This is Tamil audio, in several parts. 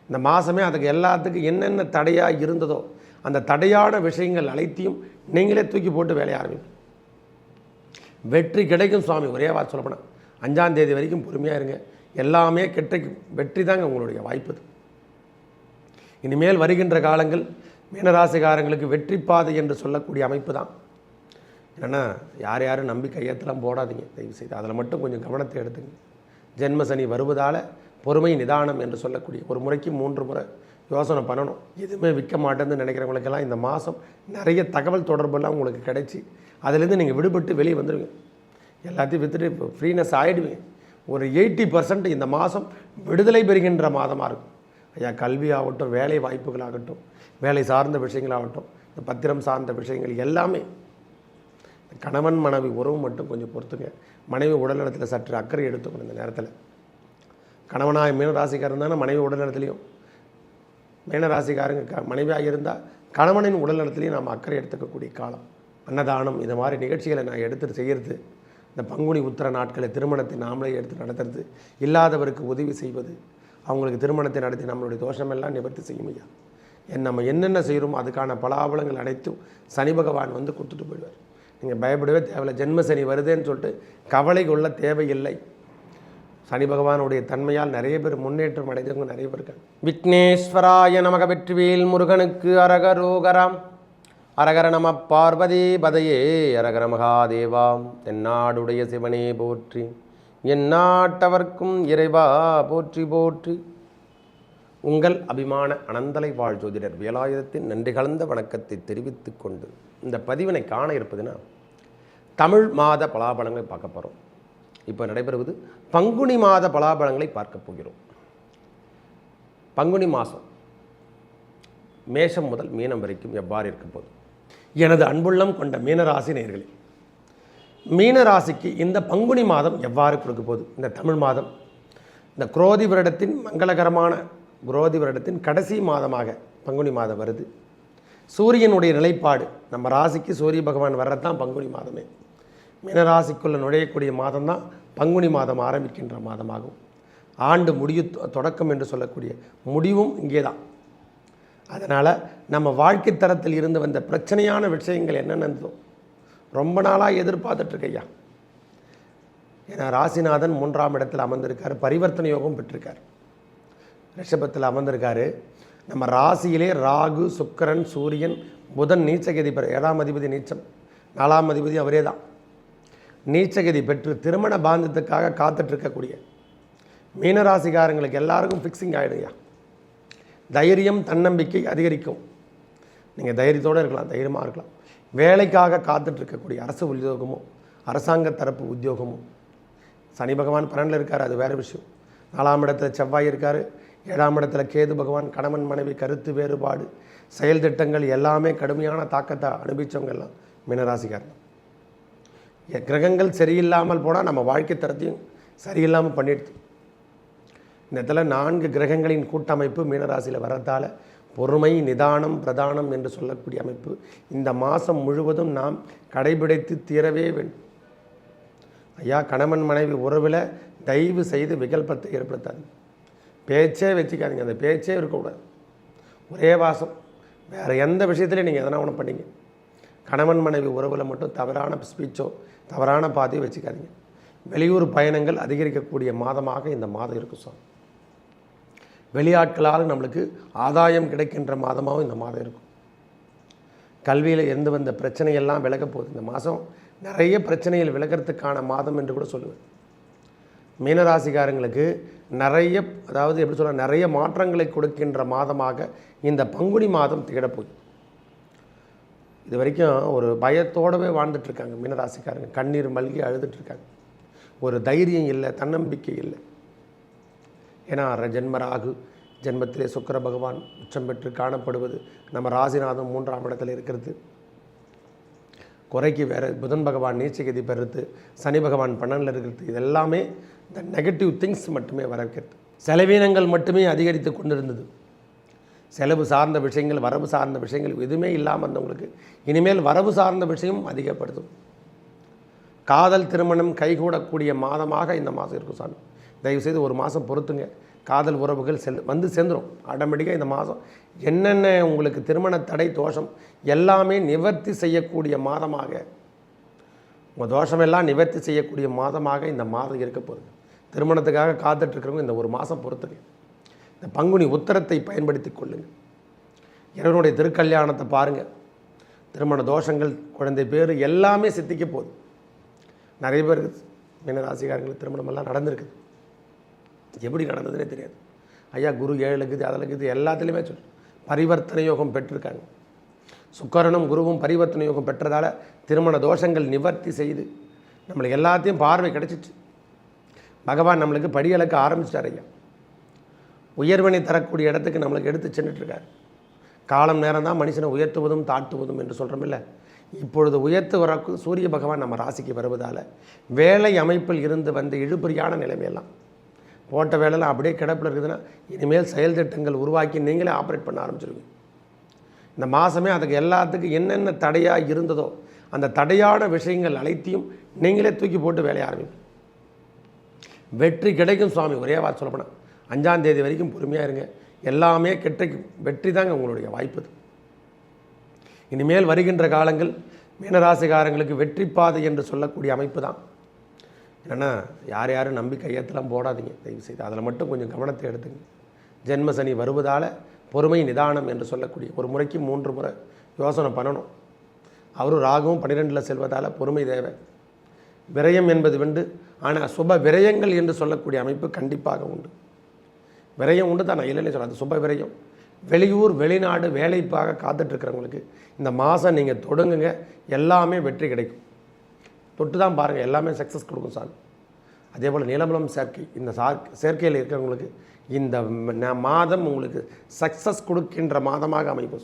இந்த மாதமே அதுக்கு எல்லாத்துக்கும் என்னென்ன தடையாக இருந்ததோ அந்த தடையான விஷயங்கள் அனைத்தையும் நீங்களே தூக்கி போட்டு வேலையை ஆரம்பிப்பீங்க. வெற்றி கிடைக்கும் சுவாமி. ஒரே வார்த்தை சொல்லப்போனால் 5ஆம் தேதி வரைக்கும் பொறுமையாக இருங்க, எல்லாமே கிடைக்கும். வெற்றி தாங்க உங்களுடைய வாய்ப்பு. இனிமேல் வருகின்ற காலங்கள் மீனராசிக்காரங்களுக்கு வெற்றி பாதை என்று சொல்லக்கூடிய அமைப்பு தான். ஏன்னா யாரும் நம்பி கையெழுத்தெல்லாம் போடாதீங்க தயவுசெய்து. அதில் மட்டும் கொஞ்சம் கவனத்தை எடுத்துங்க. ஜென்ம சனி வருவதால் பொறுமை நிதானம் என்று சொல்லக்கூடிய ஒரு முறைக்கு 3 முறை யோசனை பண்ணணும். எதுவுமே விற்க மாட்டேன்னு நினைக்கிறவங்களுக்கெல்லாம் இந்த மாதம் நிறைய தகவல் தொடர்பெல்லாம் உங்களுக்கு கிடைச்சி அதிலேருந்து நீங்கள் விடுபட்டு வெளியே வந்துடுங்க. எல்லாத்தையும் விற்றுட்டு இப்போ ஃப்ரீனஸ் ஆகிடுவீங்க. ஒரு 80% இந்த மாதம் விடுதலை பெறுகின்ற மாதமாக இருக்கும். ஐயா, கல்வி ஆகட்டும், வேலை வாய்ப்புகளாகட்டும், வேலை சார்ந்த விஷயங்களாகட்டும், இந்த பத்திரம் சார்ந்த விஷயங்கள் எல்லாமே. கணவன் மனைவி உறவு மட்டும் கொஞ்சம் பொறுத்துங்க. மனைவி உடல்நலத்தில் சற்று அக்கறை எடுத்துக்கணும். இந்த நேரத்தில் கணவனாக மீனராசிக்காரன் தானே மனைவி உடல்நலத்துலேயும், மீனராசிக்காரங்க மனைவியாக இருந்தால் கணவனின் உடல்நலத்துலேயும் நாம் அக்கறை எடுத்துக்கக்கூடிய காலம். அன்னதானம் இது மாதிரி நிகழ்ச்சிகளை நான் எடுத்துகிட்டு செய்கிறது, இந்த பங்குனி உத்திர நாட்களை திருமணத்தை நாமளே எடுத்து நடத்துறது, இல்லாதவருக்கு உதவி செய்வது, அவங்களுக்கு திருமணத்தை நடத்தி நம்மளுடைய தோஷமெல்லாம் நிவர்த்தி செய்யும். ஐயா, நம்ம என்னென்ன செய்கிறோமோ அதுக்கான பலாபலங்கள் அனைத்தும் சனி பகவான் வந்து கொடுத்துட்டு போயிடுவார். நீங்கள் பயப்படவே தேவையில்லை. ஜென்ம சனி வருதுன்னு சொல்லிட்டு கவலை கொள்ள தேவையில்லை. சனி பகவானுடைய தன்மையால் நிறைய பேர் முன்னேற்றம் அடைஞ்சவங்க நிறைய பேர் இருக்காங்க. விக்னேஸ்வராய நமக. வெற்றிவேல் முருகனுக்கு அரகரோகராம். அரகர நம பார்வதி பதையே அரகர மகாதேவாம். தென்னாடுடைய சிவனே போற்றி, எந்நாட்டவர்க்கும் இறைவா போற்றி போற்றி. உங்கள் அபிமான அனந்தலை வாழ் ஜோதிடர் வேலாயுதத்தின் நன்றி கலந்த வணக்கத்தை தெரிவித்து கொண்டு இந்த பதிவினை காண இருப்பதுன்னா தமிழ் மாத பலாபலங்களை பார்க்க போகிறோம். இப்போ நடைபெறுவது பங்குனி மாத பலாபலங்களை பார்க்க போகிறோம். பங்குனி மாதம் மேஷம் முதல் மீனம் வரைக்கும் எவ்வாறு இருக்க போகுது? எனது அன்புள்ளம் கொண்ட மீனராசி நேயர்களே, மீனராசிக்கு இந்த பங்குனி மாதம் எவ்வாறு கொடுக்க போகுது? இந்த தமிழ் மாதம் இந்த குரோதி வருடத்தின் மங்களகரமான குரோதி வருடத்தின் கடைசி மாதமாக பங்குனி மாதம் வருது. சூரியனுடைய நிலைப்பாடு நம்ம ராசிக்கு சூரிய பகவான் வர்றதான் பங்குனி மாதமே. மீனராசிக்குள்ளே நுழையக்கூடிய மாதம்தான் பங்குனி மாதம் ஆரம்பிக்கின்ற மாதமாகும். ஆண்டு முடிவு தொடக்கம் என்று சொல்லக்கூடிய முடிவும் இங்கே தான். அதனால் நம்ம வாழ்க்கை தரத்தில் இருந்து வந்த பிரச்சனையான விஷயங்கள் என்னென்னதோ ரொம்ப நாளாக எதிர்பார்த்துட்ருக்கையா. ஏன்னா ராசிநாதன் 3ஆம் இடத்தில் அமர்ந்திருக்கார், பரிவர்த்தனை யோகம் பெற்றிருக்கார், ரிஷபத்தில் அமர்ந்திருக்காரு. நம்ம ராசியிலே ராகு, சுக்கிரன், சூரியன், புதன் நீச்சகதி பெற 7ஆம் அதிபதி நீச்சம், 4ஆம் அதிபதி அவரே தான் நீச்சகதி பெற்று திருமண பாந்தத்துக்காக காத்துட்ருக்கக்கூடிய மீனராசிக்காரங்களுக்கு எல்லாருக்கும் ஃபிக்ஸிங் ஆகிடுங்கய்யா. தைரியம் தன்னம்பிக்கை அதிகரிக்கும். நீங்கள் தைரியத்தோடு இருக்கலாம், தைரியமாக இருக்கலாம். வேலைக்காக காத்துட்ருக்கக்கூடிய அரசு உத்தியோகமும் அரசாங்க தரப்பு உத்தியோகமும் சனி பகவான் 12 இருக்கார், அது வேறு விஷயம். 4ஆம் இடத்துல செவ்வாய் இருக்கார், 7ஆம் இடத்துல கேது பகவான். கணவன் மனைவி கருத்து வேறுபாடு, செயல் திட்டங்கள் எல்லாமே கடுமையான தாக்கத்தை அனுபவித்தவங்கெல்லாம் மீனராசிக்காரன். கிரகங்கள் சரியில்லாமல் போனால் நம்ம வாழ்க்கை தரத்தையும் சரியில்லாமல் பண்ணிடுது. இந்த இடத்துல 4 கிரகங்களின் கூட்டமைப்பு மீனராசியில் வரத்தால் பொறுமை, நிதானம், பிரதானம் என்று சொல்லக்கூடிய அமைப்பு இந்த மாதம் முழுவதும் நாம் கடைபிடித்து தீரவே வேண்டும். ஐயா, கணவன் மனைவி உறவில் தயவு செய்து விகல்பத்தை ஏற்படுத்தாது. பேச்சே வச்சுக்காதீங்க, அந்த பேச்சே இருக்கக்கூடாது. ஒரே வாசம். வேறு எந்த விஷயத்துலையும் நீங்கள் எதனா ஒன்று பண்ணிங்க. கணவன் மனைவி உறவில் மட்டும் தவறான ஸ்பீச்சோ தவறான பாதையோ வச்சுக்காதீங்க. வெளியூர் பயணங்கள் அதிகரிக்கக்கூடிய மாதமாக இந்த மாதம் இருக்கும் சார். வெளியாட்களால் நம்மளுக்கு ஆதாயம் கிடைக்கின்ற மாதமாகவும் இந்த மாதம் இருக்கும். கல்வியில் இருந்து வந்த பிரச்சனையெல்லாம் விலக போகுது. இந்த மாதம் நிறைய பிரச்சனைகள் விலகிறதுக்கான மாதம் என்று கூட சொல்லுவேன். மீனராசிக்காரங்களுக்கு நிறைய, அதாவது எப்படி சொல்ல, நிறைய மாற்றங்களை கொடுக்கின்ற மாதமாக இந்த பங்குனி மாதம் திகழப்போகுது. இது வரைக்கும் ஒரு பயத்தோடவே வாழ்ந்துட்டுருக்காங்க மீனராசிக்காரங்க. கண்ணீர் மல்கி அழுதுட்டுருக்காங்க. ஒரு தைரியம் இல்லை, தன்னம்பிக்கை இல்லை. ஏன்னா ஜென்மராகு, ஜென்மத்திலே சுக்கிர பகவான் உச்சம் பெற்று காணப்படுவது, நம்ம ராசிநாதம் 3ஆம் இடத்துல இருக்கிறது, குறைக்கு வேறு புதன் பகவான் நீச்சகதி பெறுறது, சனி பகவான் 12 இருக்கிறது, இதெல்லாமே இந்த நெகட்டிவ் திங்ஸ் மட்டுமே வரவேற்கிறது. செலவீனங்கள் மட்டுமே அதிகரித்து கொண்டிருந்தது. செலவு சார்ந்த விஷயங்கள், வரவு சார்ந்த விஷயங்கள் எதுவுமே இல்லாமல் இருந்தவங்களுக்கு இனிமேல் வரவு சார்ந்த விஷயம் அதிகப்படுத்தும். காதல் திருமணம் கைகூடக்கூடிய மாதமாக இந்த மாதம் இருக்கும் சாமி. தயவுசெய்து ஒரு மாதம் பொறுத்துங்க. காதல் உறவுகள் வந்து சேர்ந்துடும் ஆட்டோமேட்டிக்காக. இந்த மாதம் என்னென்ன உங்களுக்கு திருமண தடை தோஷம் எல்லாமே நிவர்த்தி செய்யக்கூடிய மாதமாக, உங்கள் தோஷமெல்லாம் நிவர்த்தி செய்யக்கூடிய மாதமாக இந்த மாதம் இருக்க போகுது. திருமணத்துக்காக காத்துட்ருக்கிறவங்க இந்த ஒரு மாதம் பொறுத்துங்க. இந்த பங்குனி உத்தரத்தை பயன்படுத்தி கொள்ளுங்கள். இறைவனுடைய திருக்கல்யாணத்தை பாருங்கள். திருமண தோஷங்கள், குழந்தை பேர் எல்லாமே சித்திக்க போகுது. நிறைய பேருக்கு மீனராசிக்காரங்களுக்கு திருமணமெல்லாம் நடந்திருக்குது. எப்படி நடந்ததுன்னே தெரியாது. ஐயா குரு 7 இருக்குது, அதில் இருக்குது, எல்லாத்துலேயுமே சொல்லு பரிவர்த்தனை யோகம் பெற்றிருக்காங்க. சுக்கிரனும் குருவும் பரிவர்த்தனை யோகம் பெற்றதால் திருமண தோஷங்கள் நிவர்த்தி செய்து நம்மளுக்கு எல்லாத்தையும் பார்வை கிடைச்சிச்சு. பகவான் நம்மளுக்கு படியளக்க ஆரம்பிச்சிட்டார். ஐயா உயர்வினை தரக்கூடிய இடத்துக்கு நம்மளுக்கு எடுத்து சென்றுட்டுருக்கார். காலம் நேரம் தான் மனுஷனை உயர்த்துவதும் தாழ்த்துவதும் என்று சொல்கிறோம் இல்லை. இப்பொழுது உயர்த்து வரக்கு சூரிய பகவான் நம்ம ராசிக்கு வருவதால் வேலை அமைப்பில் இருந்து வந்த இழுபறியான நிலைமையெல்லாம் போட்ட வேலைலாம் அப்படியே கிடப்பில் இருக்குதுன்னா இனிமேல் செயல் திட்டங்கள் உருவாக்கி நீங்களே ஆப்ரேட் பண்ண ஆரம்பிச்சிருவீங்க. இந்த மாதமே அதுக்கு எல்லாத்துக்கும் என்னென்ன தடையாக இருந்ததோ அந்த தடையான விஷயங்கள் அனைத்தையும் நீங்களே தூக்கி போட்டு வேலையை ஆரம்பிப்பீங்க. வெற்றி கிடைக்கும் சுவாமி. ஒரே வார்த்தை சொல்லப்போனால் 5ஆம் தேதி வரைக்கும் பொறுமையாக இருங்க. எல்லாமே கிடைக்கும். வெற்றி தாங்க உங்களுடைய வாய்ப்பு. இனிமேல் வருகின்ற காலங்கள் மீனராசிக்காரங்களுக்கு வெற்றி பாதை என்று சொல்லக்கூடிய அமைப்பு தான். என்னென்னா யாரும் நம்பி கையெழுத்தெல்லாம் போடாதீங்க தயவு செய்து. அதில் மட்டும் கொஞ்சம் கவனத்தை எடுத்துங்க. ஜென்ம சனி வருவதால் பொறுமை நிதானம் என்று சொல்லக்கூடிய ஒரு முறைக்கு 3 முறை யோசனை பண்ணணும். அவரும் ராகுவும் 12 செல்வதால் பொறுமை தேவை. விரயம் என்பது உண்டு. ஆனால் சுப விரயங்கள் என்று சொல்லக்கூடிய அமைப்பு கண்டிப்பாக உண்டு. விரயம் உண்டு தான், நான் இல்லைன்னு சொல்கிறேன். அது சுப விரயம். வெளியூர் வெளிநாடு வேலைப்பாக காத்துட்ருக்கிறவங்களுக்கு இந்த மாதம் நீங்கள் தொடங்குங்க. எல்லாமே வெற்றி கிடைக்கும். தொட்டு தான் பாருங்கள், எல்லாமே சக்ஸஸ் கொடுக்கும் சாமி. அதே போல் நிலமலம் சேர்க்கை, இந்த சேர்க்கையில் இருக்கிறவங்களுக்கு இந்த மாதம் உங்களுக்கு சக்ஸஸ் கொடுக்கின்ற மாதமாக அமைப்பு.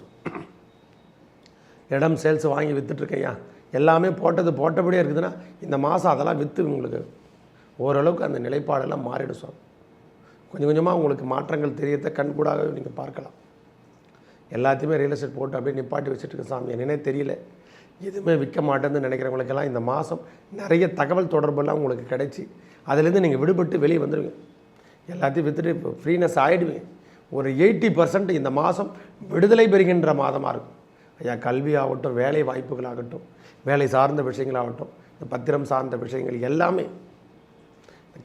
இடம் சேல்ஸ் வாங்கி விற்றுட்ருக்கையா, எல்லாமே போட்டபடியே இருக்குதுன்னா இந்த மாதம் அதெல்லாம் விற்று உங்களுக்கு ஓரளவுக்கு அந்த நிலைப்பாடெல்லாம் மாறிடும் சாமி. கொஞ்சம் கொஞ்சமாக உங்களுக்கு மாற்றங்கள் தெரியத்த கண்கூடாகவே நீங்கள் பார்க்கலாம். எல்லாத்தையுமே ரியல் எஸ்டேட் போட்டு அப்படியே நிப்பாட்டி வச்சுட்டு சாமி என்னன்னே தெரியல, எதுவுமே விற்க மாட்டேன்னு நினைக்கிறவங்களுக்கெல்லாம் இந்த மாதம் நிறைய தகவல் தொடர்பெல்லாம் உங்களுக்கு கிடைச்சி அதுலேருந்து நீங்கள் விடுபட்டு வெளியே வந்துடுவீங்க. எல்லாத்தையும் விற்றுட்டு இப்போ ஃப்ரீனஸ் ஆகிடுவீங்க. ஒரு 80% இந்த மாதம் விடுதலை பெறுகின்ற மாதமாக இருக்கும். ஐயா கல்வி ஆகட்டும், வேலை வாய்ப்புகளாகட்டும், வேலை சார்ந்த விஷயங்களாகட்டும், இந்த பத்திரம் சார்ந்த விஷயங்கள் எல்லாமே.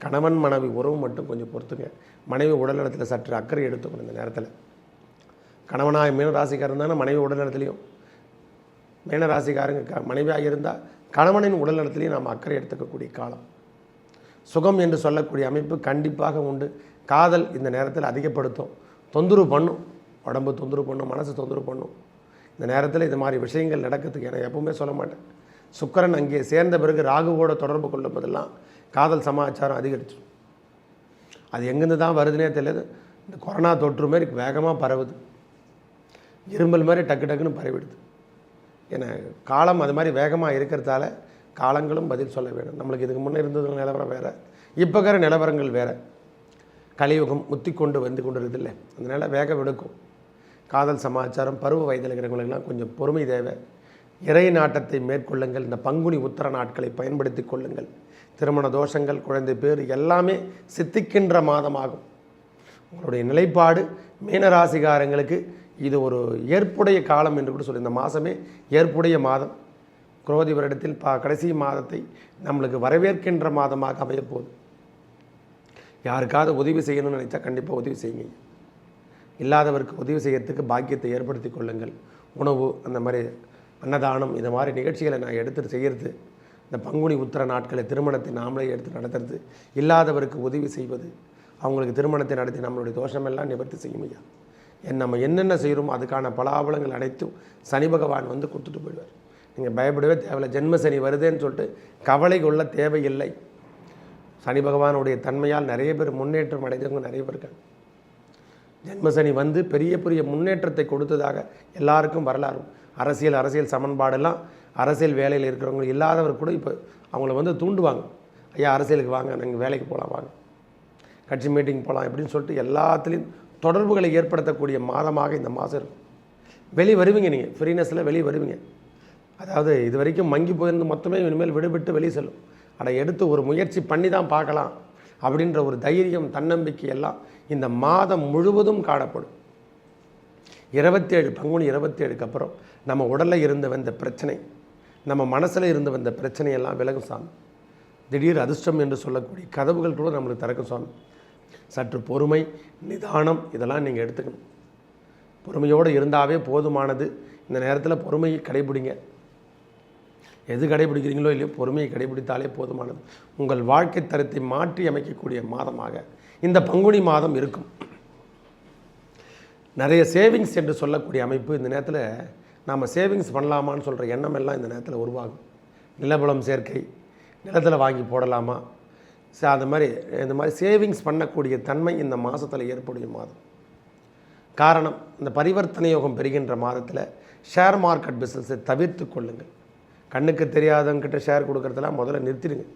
கணவன் மனைவி உறவு மட்டும் கொஞ்சம் பொறுத்துங்க. மனைவி உடல்நலத்தில் சற்று அக்கறை எடுத்துக்கணும் இந்த நேரத்தில். கணவனாக மீனராசிக்காரன் இருந்தால் மனைவி உடல்நலத்துலேயும், மீனராசிக்காரங்க மனைவியாக இருந்தால் கணவனின் உடல்நலத்திலையும் நாம் அக்கறை எடுத்துக்கக்கூடிய காலம். சுகம் என்று சொல்லக்கூடிய அமைப்பு கண்டிப்பாக உண்டு. காதல் இந்த நேரத்தில் அதிகப்படுத்தும், தொந்தரவு பண்ணும், உடம்பு தொந்தரவு பண்ணும், மனசு தொந்தரவு பண்ணும். இந்த நேரத்தில் இது மாதிரி விஷயங்கள் நடக்கிறதுக்கு எனக்கு எப்பவுமே சொல்ல மாட்டேன். சுக்கிரன் அங்கே சேர்ந்த பிறகு ராகுவோட தொடர்பு கொள்ளும் போதெல்லாம் காதல் சமாச்சாரம் அதிகரிச்சிடும். அது எங்கேருந்து தான் வருதுன்னே தெரியாது. இந்த கொரோனா தொற்று மாதிரி வேகமாக பரவுது, இரும்பல் மாதிரி டக்கு டக்குன்னு பரவிடுது. ஏன்னா காலம் அது மாதிரி வேகமாக இருக்கிறதால காலங்களும் பதில் சொல்ல வேணும். நம்மளுக்கு இதுக்கு முன்னே இருந்தது நிலவரம் வேறு, இப்போ இருக்கிற நிலவரங்கள் வேறு. கலியுகம் முத்தி கொண்டு வந்து கொண்டு இருக்குது இல்லை, அதனால் வேகம் எடுக்கும். காதல் சமாச்சாரம் பருவ வயதில் இருக்கிறவங்களுக்கெல்லாம் கொஞ்சம் பொறுமை தேவை. இறை நாட்டத்தை மேற்கொள்ளுங்கள். இந்த பங்குனி உத்தர நாட்களை பயன்படுத்தி கொள்ளுங்கள். திருமண தோஷங்கள், குழந்தை பேர் எல்லாமே சித்திக்கின்ற மாதமாகும். உங்களுடைய நிலைப்பாடு மீனராசிகாரங்களுக்கு இது ஒரு ஏற்புடைய காலம் என்று கூட சொல்லி, இந்த மாதமே ஏற்புடைய மாதம். குரோதி வருடத்தில் கடைசி மாதத்தை நம்மளுக்கு வரவேற்கின்ற மாதமாக அமையப்போகுது. யாருக்காவது உதவி செய்யணும்னு நினைச்சா கண்டிப்பாக உதவி செய்யுங்க. இல்லாதவருக்கு உதவி செய்யறதுக்கு பாக்கியத்தை ஏற்படுத்தி கொள்ளுங்கள். உணவு, அந்த மாதிரி அன்னதானம், இந்த மாதிரி நிகழ்ச்சிகளை நான் எடுத்துகிட்டு செய்கிறது. இந்த பங்குனி உத்தர நாட்களை திருமணத்தை நாமளே எடுத்து நடத்துறது, இல்லாதவருக்கு உதவி செய்வது, அவங்களுக்கு திருமணத்தை நடத்தி நம்மளுடைய தோஷமெல்லாம் நிவர்த்தி செய்யும். ஐயா நம்ம என்னென்ன செய்கிறோமோ அதுக்கான பலாபலங்கள் அனைத்தும் சனி பகவான் வந்து கொடுத்துட்டு போயிடுவார். நீங்கள் பயப்படவே தேவையில்லை. ஜென்ம சனி வருதுன்னு சொல்லிட்டு கவலை கொள்ள தேவையில்லை. சனி பகவானுடைய தன்மையால் நிறைய பேர் முன்னேற்றம் அடைந்தவங்க நிறைய பேர் இருக்காங்க. ஜென்ம சனி வந்து பெரிய பெரிய முன்னேற்றத்தை கொடுத்ததாக எல்லாருக்கும் வரலாறும். அரசியல் சமன்பாடெல்லாம், அரசியல் வேலையில் இருக்கிறவங்க இல்லாதவர் கூட இப்போ அவங்கள வந்து தூண்டுவாங்க. ஐயா அரசியலுக்கு வாங்க, நாங்கள் வேலைக்கு போகலாம், வாங்க கட்சி மீட்டிங் போகலாம் எப்படின்னு சொல்லிட்டு எல்லாத்துலேயும் தொடர்புகளை ஏற்படுத்தக்கூடிய மாதமாக இந்த மாதம் இருக்கும். வெளியே வருவீங்க, நீங்கள் ஃப்ரீனஸில் வெளியே வருவீங்க. அதாவது இது வரைக்கும் மங்கி போயிருந்து மொத்தமே இனிமேல் விடுபட்டு வெளியே செல்லும். அதை எடுத்து ஒரு முயற்சி பண்ணி தான் பார்க்கலாம் அப்படின்ற ஒரு தைரியம் தன்னம்பிக்கை எல்லாம் இந்த மாதம் முழுவதும் காணப்படும். 27 பங்குனி 27க்கு அப்புறம் நம்ம உடலில் இருந்து வந்த பிரச்சனை, நம்ம மனசில் இருந்து வந்த பிரச்சனையெல்லாம் விலகும் சாமி. திடீர் அதிர்ஷ்டம் என்று சொல்லக்கூடிய கதவுகள் கூட நம்மளுக்கு திறக்கும் சுவாமி. சற்று பொறுமை, நிதானம் இதெல்லாம் நீங்கள் எடுத்துக்கணும். பொறுமையோடு இருந்தாவே போதுமானது. இந்த நேரத்தில் பொறுமையை கடைபிடிங்க. எது கடைபிடிக்கிறீங்களோ இல்லையோ பொறுமையை கடைபிடித்தாலே போதுமானது. உங்கள் வாழ்க்கை தரத்தை மாற்றி அமைக்கக்கூடிய மாதமாக இந்த பங்குனி மாதம் இருக்கும். நிறைய சேவிங்ஸ் என்று சொல்லக்கூடிய அமைப்பு இந்த நேரத்தில் நாம் சேவிங்ஸ் பண்ணலாமான்னு சொல்கிற எண்ணம் எல்லாம் இந்த நேரத்தில் உருவாகும். நிலபுலம் சேர்க்கை, நிலத்தில் வாங்கி போடலாமா, அந்த மாதிரி இந்த மாதிரி சேவிங்ஸ் பண்ணக்கூடிய தன்மை இந்த மாதத்தில் ஏற்படும் மாதம். காரணம், இந்த பரிவர்த்தனை யோகம் பெறுகின்ற மாதத்தில் ஷேர் மார்க்கெட் பிஸ்னஸை தவிர்த்து கொள்ளுங்கள். கண்ணுக்கு தெரியாதவங்கிட்ட ஷேர் கொடுக்குறதெல்லாம் முதல்ல நிறுத்திடுங்க.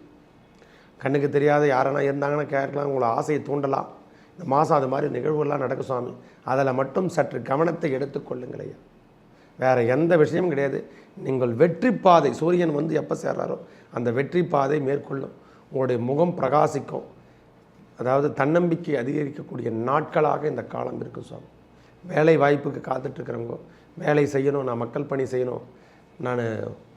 கண்ணுக்கு தெரியாத யாரென்னா இருந்தாங்கன்னா கேட்கலாம், உங்களை ஆசையை தூண்டலாம். இந்த மாதம் அது மாதிரி நிகழ்வுகள்லாம் நடக்கும் சுவாமி. அதில் மட்டும் சற்று கவனத்தை எடுத்துக்கொள்ளுங்கள் ஐயா. வேறு எந்த விஷயமும் கிடையாது. நீங்கள் வெற்றி பாதை, சூரியன் எப்போ சேர்றாரோ அந்த வெற்றி பாதை மேற்கொள்ளும். உங்களுடைய முகம் பிரகாசிக்கும். அதாவது தன்னம்பிக்கை அதிகரிக்கக்கூடிய நாட்களாக இந்த காலம் இருக்கும் சுவாமி. வேலை வாய்ப்புக்கு காத்துட்ருக்கிறவங்க, வேலை செய்யணும், நான் மக்கள் பணி செய்யணும், நான்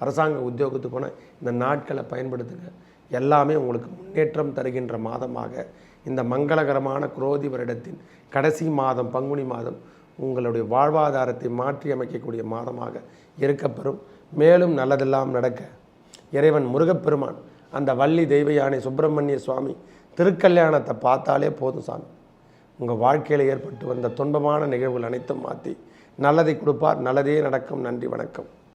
அரசாங்க உத்தியோகத்துக்கு போனேன், இந்த நாட்களை பயன்படுத்துங்க. எல்லாமே உங்களுக்கு முன்னேற்றம் தருகின்ற மாதமாக இந்த மங்களகரமான குரோதி வருடத்தின் கடைசி மாதம் பங்குனி மாதம் உங்களுடைய வாழ்வாதாரத்தை மாற்றி அமைக்கக்கூடிய மாதமாக இருக்கப்பெறும். மேலும் நல்லதெல்லாம் நடக்க இறைவன் முருகப்பெருமான், அந்த வள்ளி தெய்வ யானை சுப்பிரமணிய சுவாமி திருக்கல்யாணத்தை பார்த்தாலே போதும் சாமி. உங்கள் வாழ்க்கையில் ஏற்பட்டு வந்த துன்பமான நிகழ்வுகள் அனைத்தும் மாற்றி நல்லதை கொடுப்பார். நல்லதே நடக்கும். நன்றி, வணக்கம்.